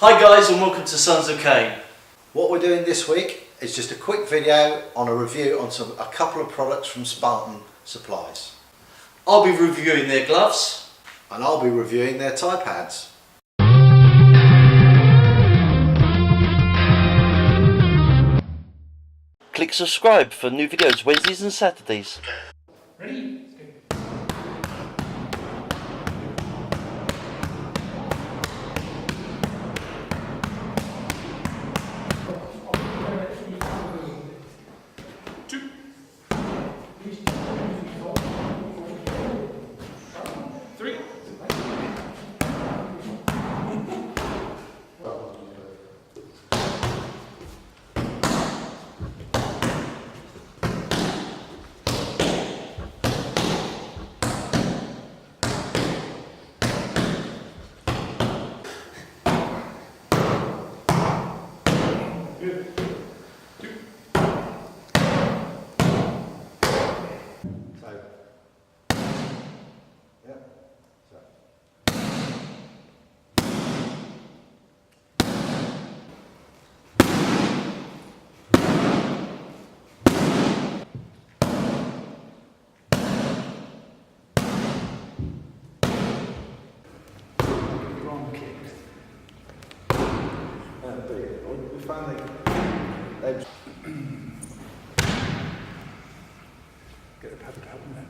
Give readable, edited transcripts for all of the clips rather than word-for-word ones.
Hi guys and welcome to Sons of Cain. What we're doing this week is just a quick video on a review on a couple of products from Spartan Supplies. I'll be reviewing their gloves. And I'll be reviewing their Thai pads. Click subscribe for new videos Wednesdays and Saturdays. Ready? We found Get a pad of help in there.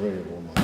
really warm up.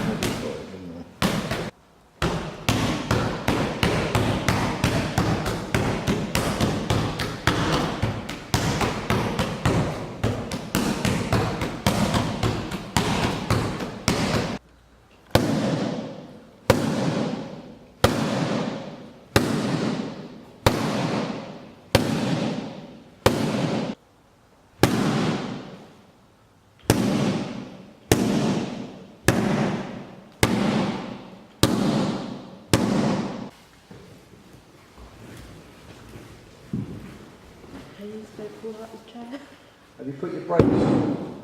Have you put your brakes on?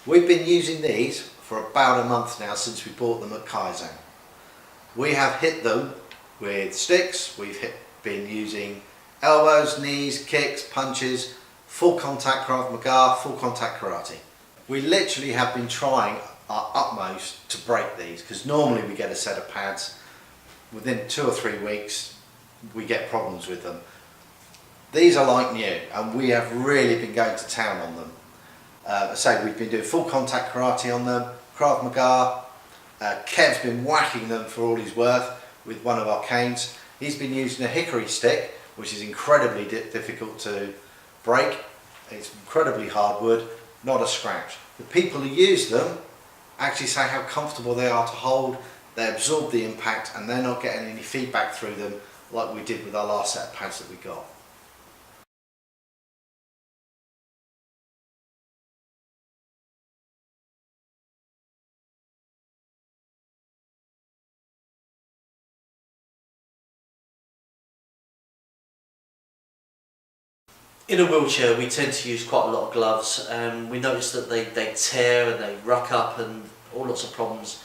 We've been using these for about a month now since we bought them at Kiazen. We have hit them with sticks, been using elbows, knees, kicks, punches, full contact Krav Maga, full contact karate. We literally have been trying our utmost to break these because normally we get a set of pads, within 2 or 3 weeks we get problems with them. These are like new, and we have really been going to town on them. I say we've been doing full contact karate on them, Krav Maga. Kev's been whacking them for all he's worth with one of our canes. He's been using a hickory stick, which is incredibly difficult to break. It's incredibly hard wood, not a scratch. The people who use them actually say how comfortable they are to hold, they absorb the impact, and they're not getting any feedback through them like we did with our last set of pads that we got. In a wheelchair we tend to use quite a lot of gloves, and we notice that they tear and they ruck up and all lots of problems.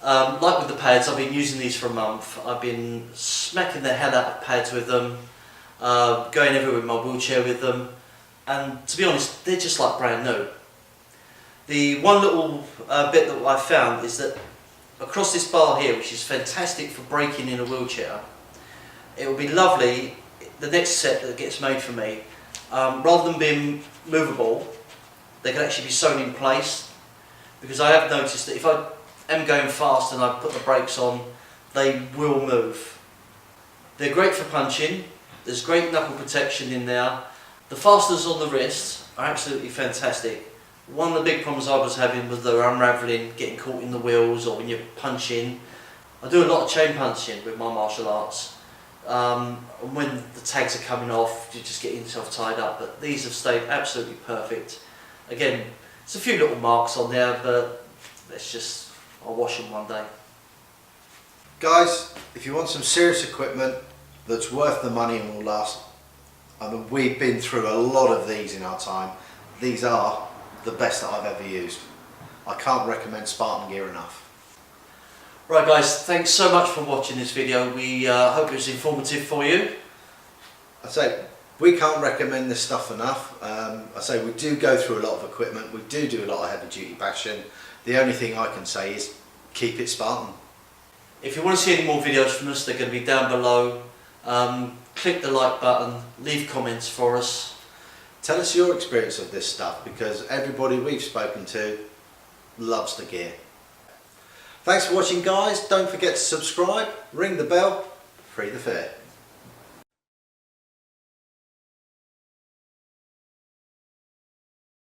Like with the pads, I've been using these for a month. I've been smacking the hell out of pads with them, going everywhere with my wheelchair with them, and to be honest, they're just like brand new. The one little bit that I found is that across this bar here, which is fantastic for braking in a wheelchair, it would be lovely, the next set that gets made for me, rather than being movable, they can actually be sewn in place, because I have noticed that if I am going fast and I put the brakes on, they will move. They're great for punching, there's great knuckle protection in there. The fasteners on the wrist are absolutely fantastic. One of the big problems I was having was the unravelling, getting caught in the wheels or when you're punching. I do a lot of chain punching with my martial arts. And when the tags are coming off, you just get yourself tied up, but these have stayed absolutely perfect. Again, there's a few little marks on there, but I'll wash them one day. Guys, if you want some serious equipment that's worth the money and will last, I mean, we've been through a lot of these in our time. These are the best that I've ever used. I can't recommend Spartan gear enough. Right guys, thanks so much for watching this video. We hope it was informative for you. I say, we can't recommend this stuff enough. I say we do go through a lot of equipment, we do a lot of heavy duty bashing. The only thing I can say is keep it Spartan. If you want to see any more videos from us, they're going to be down below. Click the like button, leave comments for us. Tell us your experience of this stuff, because everybody we've spoken to loves the gear. Thanks for watching guys, don't forget to subscribe, ring the bell, free the fare.